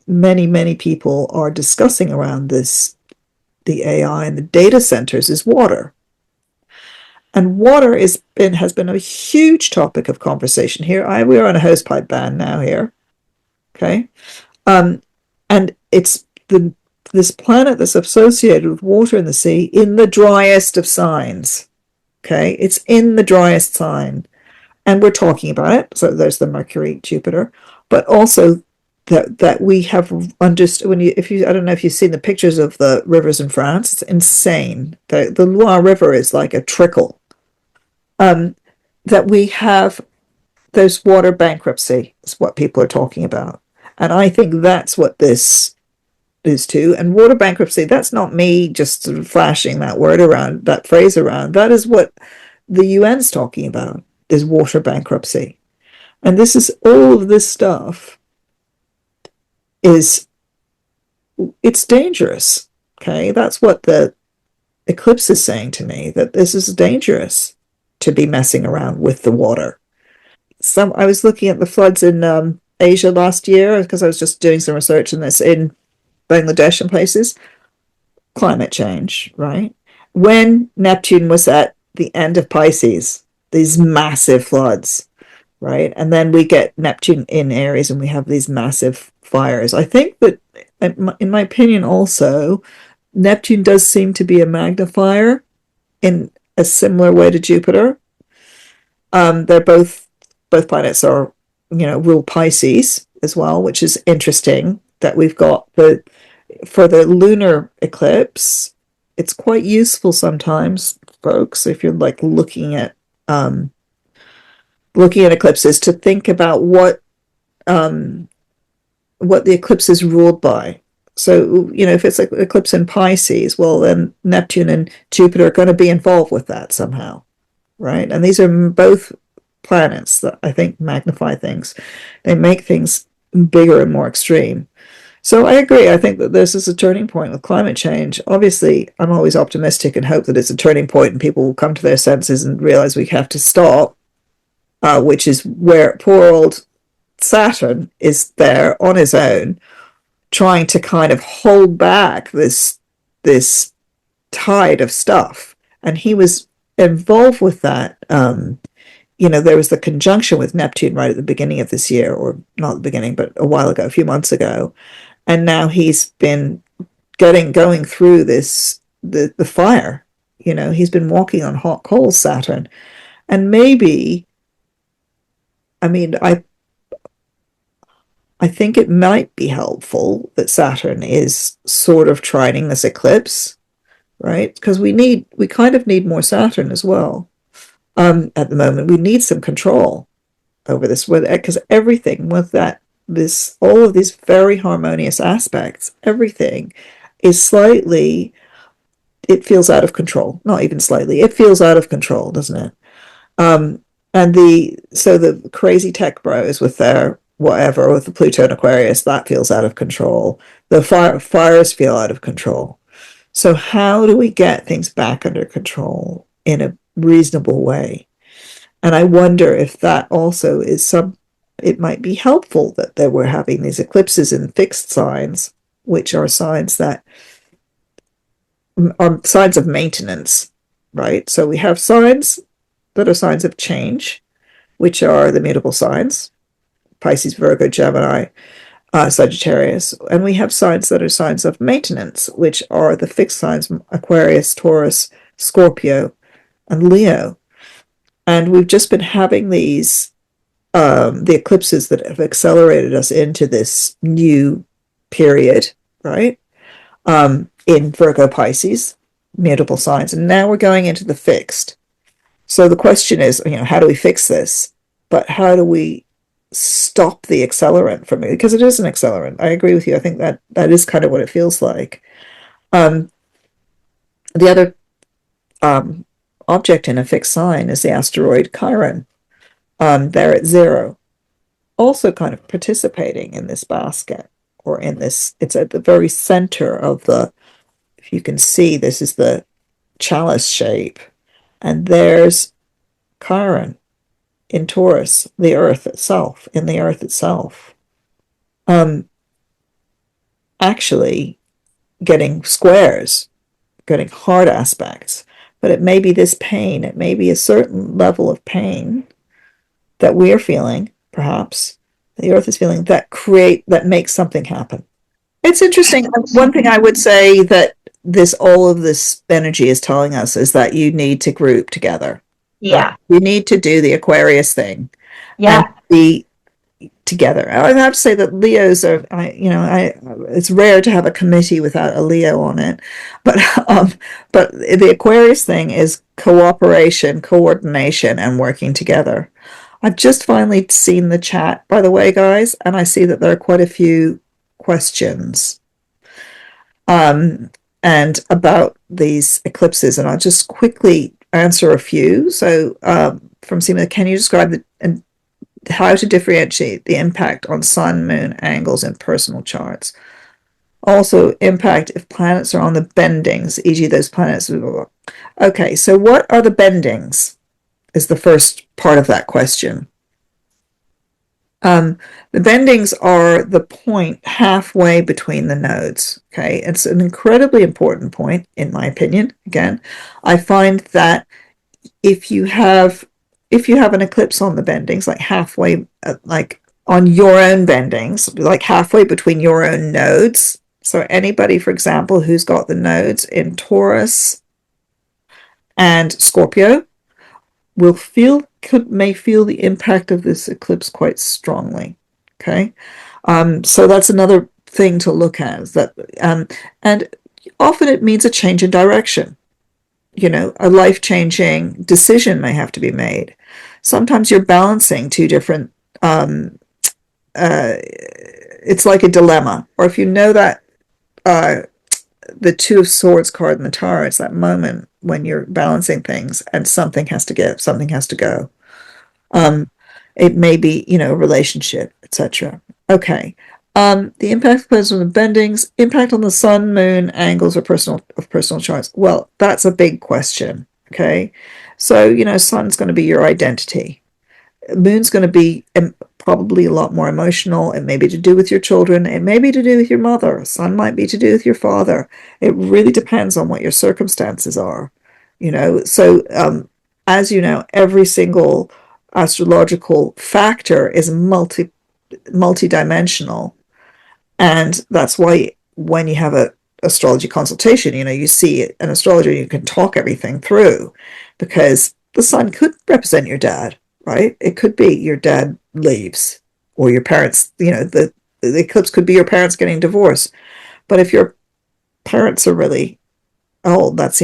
many people are discussing around this, the AI and the data centers, is water. And water has been a huge topic of conversation here. We're on a hosepipe ban now here, okay, and it's this planet that's associated with water in the sea in the driest of signs. Okay, it's in the driest sign, and we're talking about it. So there's the Mercury, Jupiter, but also that we have understood. I don't know if you've seen the pictures of the rivers in France. It's insane. The Loire River is like a trickle. That we have there's water bankruptcy is what people are talking about, and I think that's what this is too. And water bankruptcy, that's not me just sort of flashing that phrase around. That is what the UN's talking about, is water bankruptcy. And all of this stuff it's dangerous. Okay. That's what the eclipse is saying to me, that this is dangerous to be messing around with the water. I was looking at the floods in Asia last year because I was just doing some research in this in Bangladesh and places. Climate change, right? When Neptune was at the end of Pisces, these massive floods, right? And then we get Neptune in Aries and we have these massive fires. I think that, in my opinion, also, Neptune does seem to be a magnifier in a similar way to Jupiter. They're both planets are, rule Pisces as well, which is interesting that we've got for the lunar eclipse. It's quite useful sometimes, folks, if you're like looking at eclipses, to think about what the eclipse is ruled by. So, if it's like eclipse in Pisces, well, then Neptune and Jupiter are going to be involved with that somehow, right? And these are both planets that I think magnify things. They make things bigger and more extreme. So I agree. I think that this is a turning point with climate change. Obviously, I'm always optimistic and hope that it's a turning point and people will come to their senses and realize we have to stop, which is where poor old Saturn is there on his own, trying to kind of hold back this tide of stuff. And he was involved with that. There was the conjunction with Neptune right at the beginning of this year, or not the beginning, but a while ago, a few months ago. And now he's been going through the fire. He's been walking on hot coals, Saturn. And maybe, I think it might be helpful that Saturn is sort of trining this eclipse, right? Because we kind of need more Saturn as well. At the moment, we need some control over this, because everything with all of these very harmonious aspects, everything is slightly, it feels out of control. Not even slightly, it feels out of control, doesn't it? And the crazy tech bros with their whatever, with the Pluto and Aquarius, that feels out of control. The fires feel out of control. So how do we get things back under control in a reasonable way? And I wonder if that also is it might be helpful that we're having these eclipses in fixed signs, which are signs that are signs of maintenance, right? So we have signs that are signs of change, which are the mutable signs, Pisces, Virgo, Gemini, Sagittarius. And we have signs that are signs of maintenance, which are the fixed signs, Aquarius, Taurus, Scorpio, and Leo. And we've just been having these, the eclipses that have accelerated us into this new period, right? In Virgo, Pisces, mutable signs. And now we're going into the fixed. So the question is, how do we fix this? But how do we stop the accelerant from it? Because it is an accelerant. I agree with you. I think that is kind of what it feels like. The other object in a fixed sign is the asteroid Chiron. They're at 0. Also kind of participating in this basket, or in this, it's at the very center of if you can see, this is the chalice shape. And there's Chiron in Taurus, in the earth itself. Actually getting squares, getting hard aspects. But it may be this pain, it may be a certain level of pain that we're feeling, perhaps, the earth is feeling, that makes something happen. It's interesting. One thing I would say that all of this energy is telling us is that you need to group together. Yeah. Right? You need to do the Aquarius thing. Yeah. And be together. I have to say that Leos are, it's rare to have a committee without a Leo on it. But the Aquarius thing is cooperation, coordination, and working together. I've just finally seen the chat, by the way, guys, and I see that there are quite a few questions and about these eclipses, and I'll just quickly answer a few. So from Seema, can you describe how to differentiate the impact on sun, moon angles in personal charts? Also, impact if planets are on the bendings, e.g. those planets. Blah, blah, blah. Okay, so what are the bendings is the first part of that question. The bendings are the point halfway between the nodes. Okay, it's an incredibly important point, in my opinion. Again, I find that if you have an eclipse on the bendings, like halfway, like on your own bendings, like halfway between your own nodes. So anybody, for example, who's got the nodes in Taurus and Scorpio may feel the impact of this eclipse quite strongly. Okay, so that's another thing to look at, is that, and often it means a change in direction. A life-changing decision may have to be made. Sometimes you're balancing two different, it's like a dilemma. Or if you know that the Two of Swords card in the Tower. It's that moment when you're balancing things and something has to give, something has to go. It may be, a relationship, etc. Okay. The impact of the bendings, impact on the sun, moon, angles, or personal charts. Well, that's a big question. Okay. So, sun's going to be your identity. Moon's going to be probably a lot more emotional. It may be to do with your children. It may be to do with your mother. Sun might be to do with your father. It really depends on what your circumstances are. So as you know, every single astrological factor is multidimensional, and that's why when you have a astrology consultation, you see an astrologer, you can talk everything through, because the sun could represent your dad, right? It could be your dad leaves, or your parents, the eclipse could be your parents getting divorced. But if your parents are really old, that's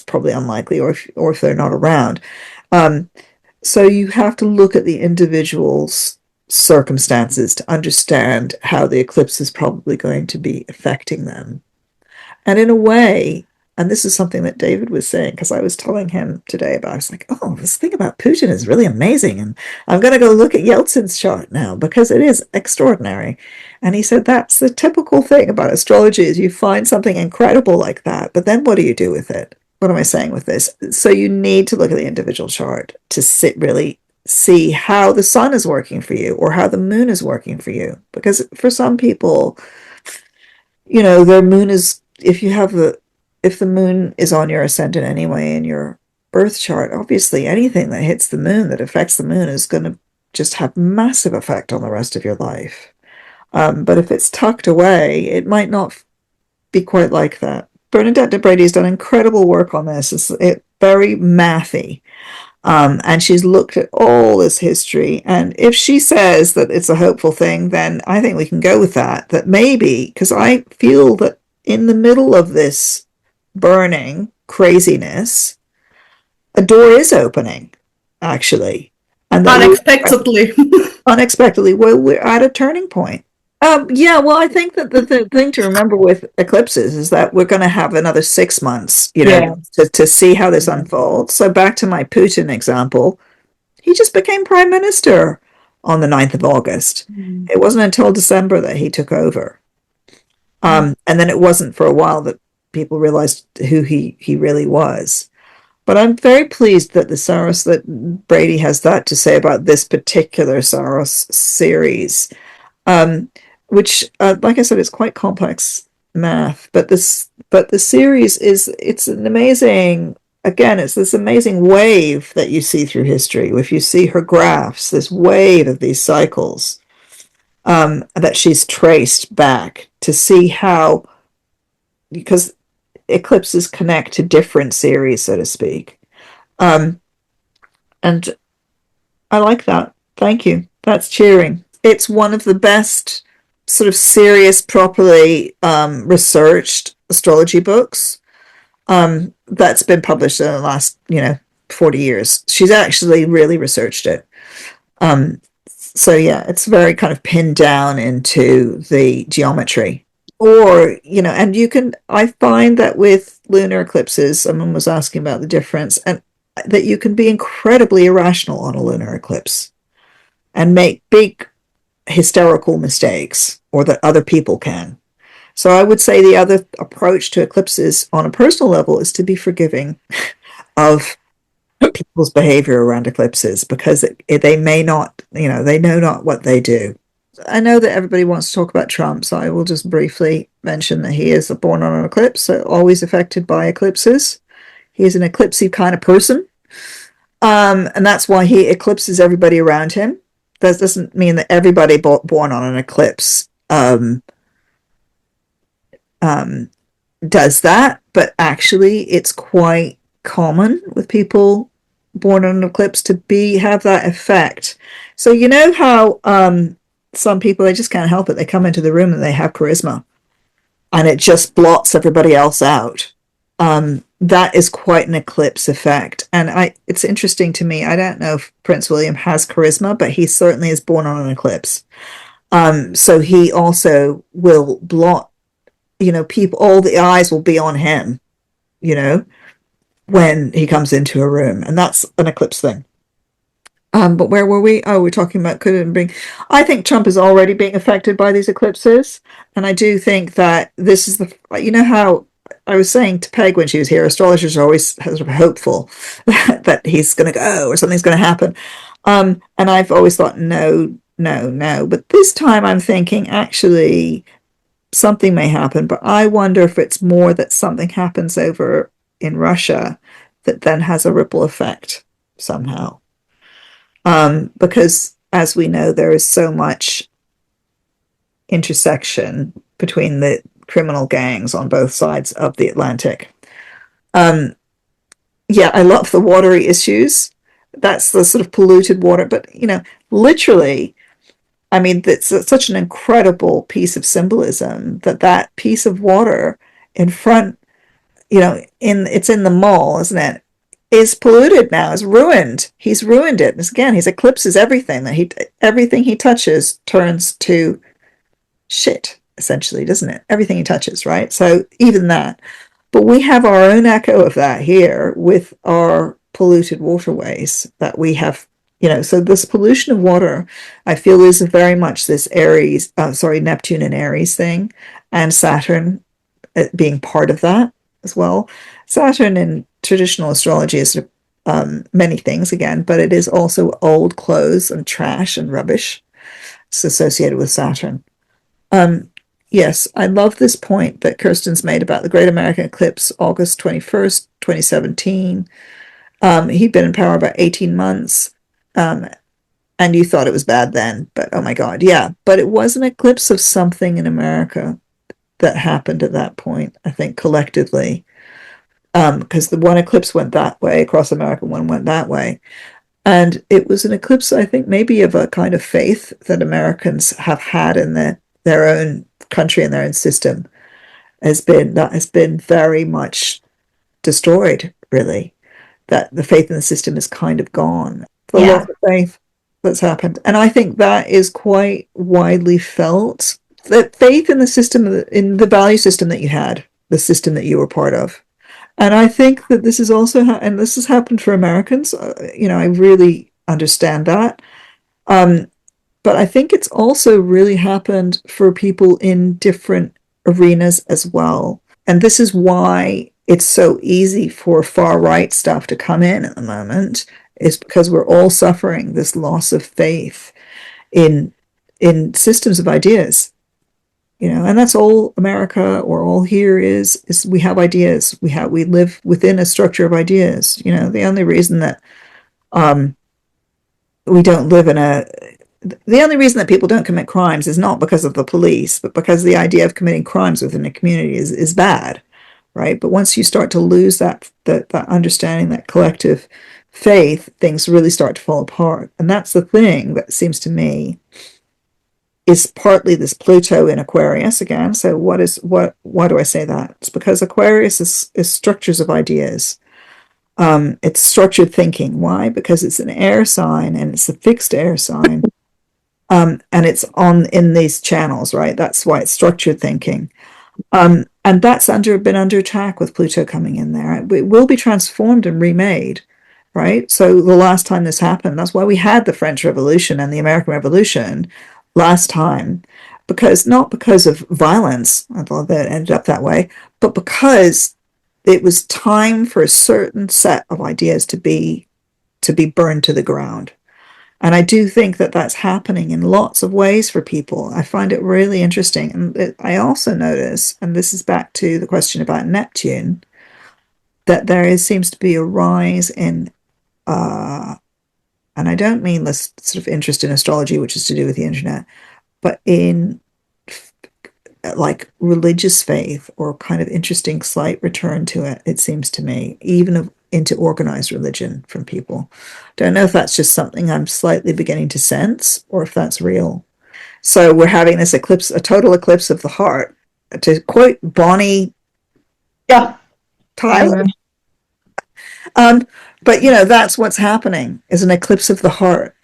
probably unlikely, or if they're not around. So you have to look at the individual's circumstances to understand how the eclipse is probably going to be affecting them. And in a way, and this is something that David was saying, because I was telling him today about, I was like, oh, this thing about Putin is really amazing. And I'm going to go look at Yeltsin's chart now, because it is extraordinary. And he said, that's the typical thing about astrology, is you find something incredible like that, but then what do you do with it? What am I saying with this? So you need to look at the individual chart to really see how the sun is working for you, or how the moon is working for you. Because for some people, their moon is, if the moon is on your ascendant anyway in your birth chart, obviously anything that hits the moon, that affects the moon, is going to just have massive effect on the rest of your life. But if it's tucked away, it might not be quite like that. Bernadette de Brady's done incredible work on this. It's very mathy. And she's looked at all this history. And if she says that it's a hopeful thing, then I think we can go with that. That maybe, because I feel that in the middle of this burning craziness, a door is opening, actually. And unexpectedly. Unexpectedly, we're at a turning point. Yeah, well, I think that the thing to remember with eclipses is that we're going to have another 6 months, to see how this unfolds. So back to my Putin example, he just became prime minister on the 9th of August. It wasn't until December that he took over. And then it wasn't for a while that people realized who he really was. But I'm very pleased that the Saros, that Brady has that to say about this particular Saros series. Which, like I said, it's quite complex math, but the series it's an amazing, again, it's this amazing wave that you see through history. If you see her graphs, this wave of these cycles, that she's traced back to see how, because eclipses connect to different series, so to speak. And I like that. Thank you. That's cheering. It's one of the best sort of serious, properly researched astrology books that's been published in the last 40 years. She's actually really researched it. So yeah, it's very kind of pinned down into the geometry. Or and I find that with lunar eclipses, someone was asking about the difference, and that you can be incredibly irrational on a lunar eclipse and make big hysterical mistakes, or that other people can. So I would say the other approach to eclipses on a personal level is to be forgiving of people's behavior around eclipses, because they may not, they know not what they do. I know that everybody wants to talk about Trump, so I will just briefly mention that he is born on an eclipse, so always affected by eclipses. He is an eclipsy kind of person, and that's why he eclipses everybody around him. That doesn't mean that everybody born on an eclipse does that, but actually it's quite common with people born on an eclipse to have that effect. So you know how some people, they just can't help it. They come into the room and they have charisma, and it just blots everybody else out. That is quite an eclipse effect. And it's interesting to me, I don't know if Prince William has charisma, but he certainly is born on an eclipse. So he also will blot people, all the eyes will be on him, you know, when he comes into a room. And that's an eclipse thing. But where were we? Oh, we're talking about could it bring. I think Trump is already being affected by these eclipses. And I do think that this is how I was saying to Peg when she was here, astrologers are always sort of hopeful that he's going to go or something's going to happen. And I've always thought, no, no, no. But this time I'm thinking, actually, something may happen. But I wonder if it's more that something happens over in Russia that then has a ripple effect somehow. Because, as we know, there is so much intersection between the criminal gangs on both sides of the Atlantic. Yeah, I love the watery issues. That's the sort of polluted water. But, literally, I mean, it's such an incredible piece of symbolism that piece of water in front, it's in the mall, isn't it? Is polluted now, is ruined. He's ruined it. And again, he eclipses everything everything he touches turns to shit, essentially, doesn't it? Everything he touches, right? So even that. But we have our own echo of that here with our polluted waterways that we have, so this pollution of water, I feel, is very much this Neptune and Aries thing, and Saturn being part of that as well. Saturn in traditional astrology is many things again, but it is also old clothes and trash and rubbish. It's associated with Saturn. Yes, I love this point that Kirsten's made about the Great American Eclipse, August 21st, 2017. He'd been in power about 18 months, and you thought it was bad then, but oh my God, yeah. But it was an eclipse of something in America that happened at that point, I think, collectively. Because the one eclipse went that way across America, one went that way. And it was an eclipse, I think, maybe of a kind of faith that Americans have had in their own country and their own system has been very much destroyed, really. That the faith in the system is kind of gone. The loss of faith that's happened. And I think that is quite widely felt. That faith in the system, in the value system that you had, the system that you were part of. And I think that this is also, and this has happened for Americans, I really understand that. But I think it's also really happened for people in different arenas as well. And this is why it's so easy for far right stuff to come in at the moment, is because we're all suffering this loss of faith in systems of ideas. And that's all America or all here is we have ideas. We live within a structure of ideas. The only reason that we don't live in the only reason that people don't commit crimes is not because of the police, but because the idea of committing crimes within a community is bad, right? But once you start to lose that understanding, that collective faith, things really start to fall apart. And that's the thing that seems to me is partly this Pluto in Aquarius again. So why do I say that? It's because Aquarius is structures of ideas. It's structured thinking. Why? Because it's an air sign and it's a fixed air sign. And it's in these channels, right? That's why it's structured thinking. And that's been under attack with Pluto coming in there. It will be transformed and remade, right? So the last time this happened, that's why we had the French Revolution and the American Revolution last time, not because of violence, although that ended up that way, but because it was time for a certain set of ideas to be burned to the ground. And I do think that that's happening in lots of ways for people. I find it really interesting. And I also notice, and this is back to the question about Neptune, that seems to be a rise in, and I don't mean this sort of interest in astrology, which is to do with the internet, but in like religious faith or kind of interesting slight return to it, it seems to me, even into organized religion from people. Don't know if that's just something I'm slightly beginning to sense or if that's real. So we're having this eclipse, a total eclipse of the heart. To quote Bonnie Tyler. But that's what's happening, is an eclipse of the heart.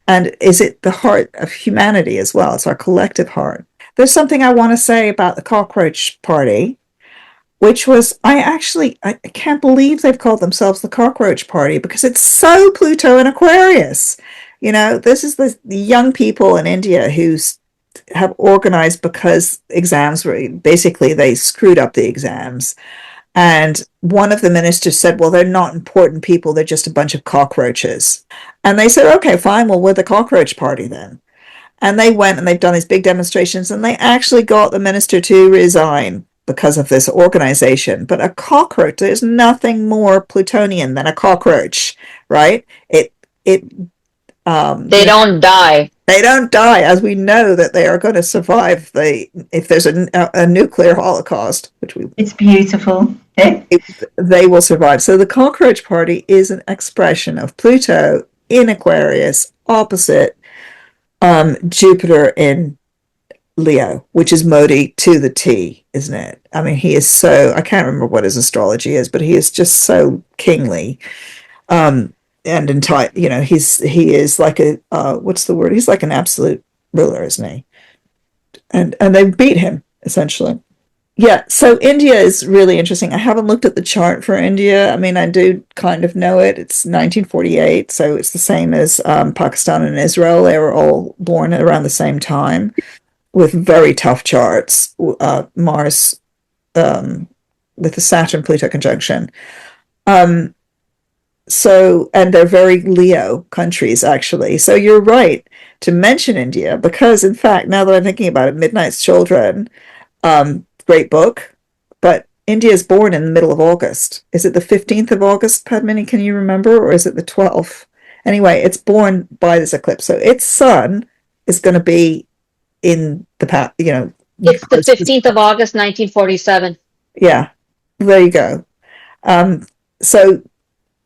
And is it the heart of humanity as well? It's our collective heart. there's something I want to say about the cockroach party, which was I can't believe they've called themselves the cockroach party because it's so Pluto and Aquarius. This is the young people in India who have organized because exams were basically they screwed up the exams. And one of the ministers said, well, they're not important people. They're just a bunch of cockroaches. And they said, okay, fine. Well, we're the cockroach party then. And they went and they've done these big demonstrations and they actually got the minister to resign because of this organization. But a cockroach, there's nothing more Plutonian than a cockroach, right? It They don't die. They don't die, as we know that they are going to survive if there's a nuclear holocaust, which it's beautiful. They will survive. So the cockroach party is an expression of Pluto in Aquarius opposite Jupiter in Leo, which is Modi to the T, isn't it? I mean, he is so, I can't remember what his astrology is, but he is just so kingly. And entire, he is like what's the word? He's like an absolute ruler, isn't he? And they beat him essentially. Yeah. So India is really interesting. I haven't looked at the chart for India. I mean, I do kind of know it. It's 1948, so it's the same as Pakistan and Israel. They were all born around the same time, with very tough charts. Mars with the Saturn Pluto conjunction. So, and they're very Leo countries, actually. So you're right to mention India because, in fact, now that I'm thinking about it, Midnight's Children, great book, but India is born in the middle of August. Is it the 15th of August, Padmini? Can you remember? Or is it the 12th? Anyway, it's born by this eclipse. So its sun is going to be in the past, It's the 15th of August, 1947. Yeah, there you go. So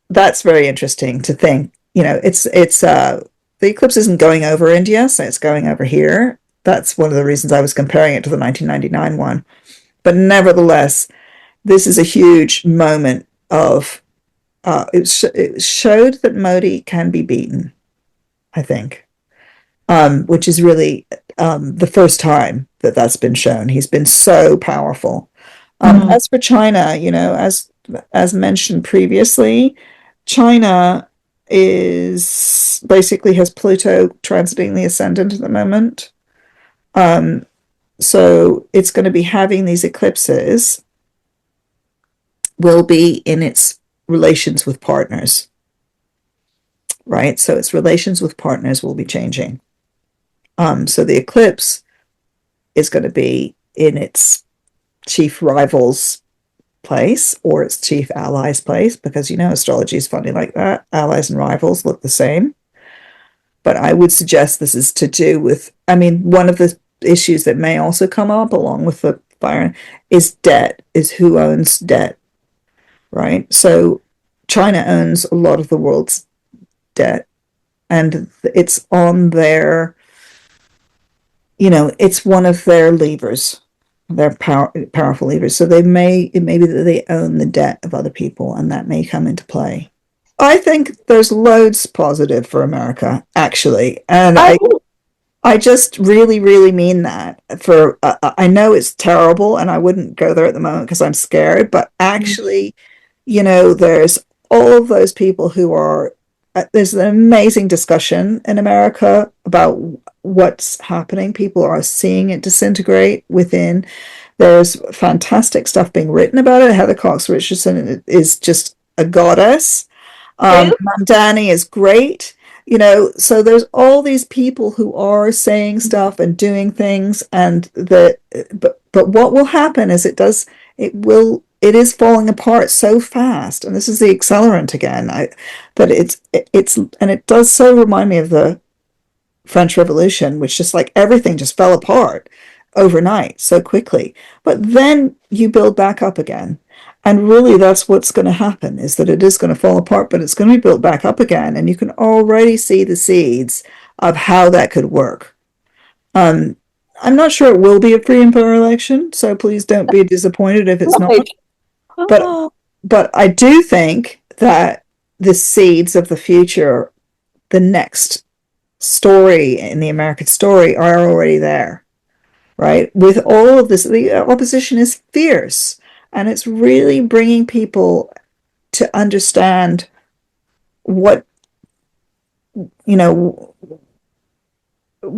that's very interesting to think. It's the eclipse isn't going over India, so it's going over here. That's one of the reasons I was comparing it to the 1999 one. But nevertheless, this is a huge moment of it showed that Modi can be beaten, I think, which is really the first time that that's been shown. He's been so powerful. As for China, as mentioned previously, China is basically has Pluto transiting the ascendant at the moment. So it's going to be having these eclipses will be in its relations with partners, right? So its relations with partners will be changing. So the eclipse is going to be in its chief rivals place or its chief allies place, because astrology is funny like that. Allies and rivals look the same. But I would suggest this is to do with, one of the issues that may also come up along with the fire is debt, is who owns debt, right? So China owns a lot of the world's debt, and it's on their, it's one of their levers. They're powerful levers. So it may be that they own the debt of other people, and that may come into play. I think there's loads positive for America, actually. And I just really, really mean that. I know it's terrible, and I wouldn't go there at the moment because I'm scared, but actually, there's all of those people who are, there's an amazing discussion in America about what's happening. People are seeing it disintegrate within. There's fantastic stuff being written about it. Heather Cox Richardson is just a goddess. Mamdani is great. So there's all these people who are saying stuff and doing things, and but what will happen is it is falling apart so fast, and this is the accelerant again. It does so remind me of the French Revolution, which just like everything just fell apart overnight so quickly. But then you build back up again. And really that's what's going to happen, is that it is going to fall apart, but it's going to be built back up again. And you can already see the seeds of how that could work. I'm not sure it will be a free and fair election, so please don't be disappointed if it's not. But I do think that the seeds of the future, the next story in the American story, are already there. right? With all of this, the opposition is fierce, and it's really bringing people to understand what,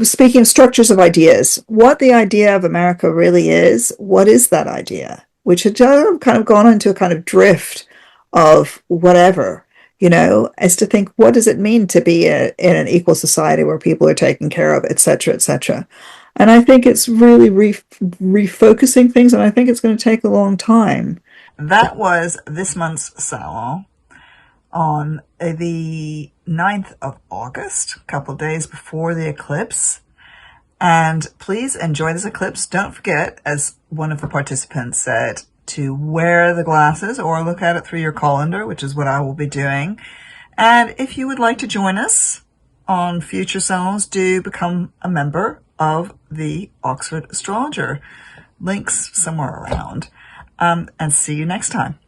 speaking of structures of ideas, what the idea of America really is. What is that idea? Which had kind of gone into a kind of drift of whatever, as to think, what does it mean to be in an equal society where people are taken care of, etc., etc. And I think it's really refocusing things, and I think it's going to take a long time. That was this month's salon on the 9th of August, a couple of days before the eclipse. And please enjoy this eclipse. Don't forget, as one of the participants said, to wear the glasses or look at it through your colander, which is what I will be doing. And if you would like to join us on future salons, do become a member of the Oxford Astrologer. Links somewhere around. And see you next time.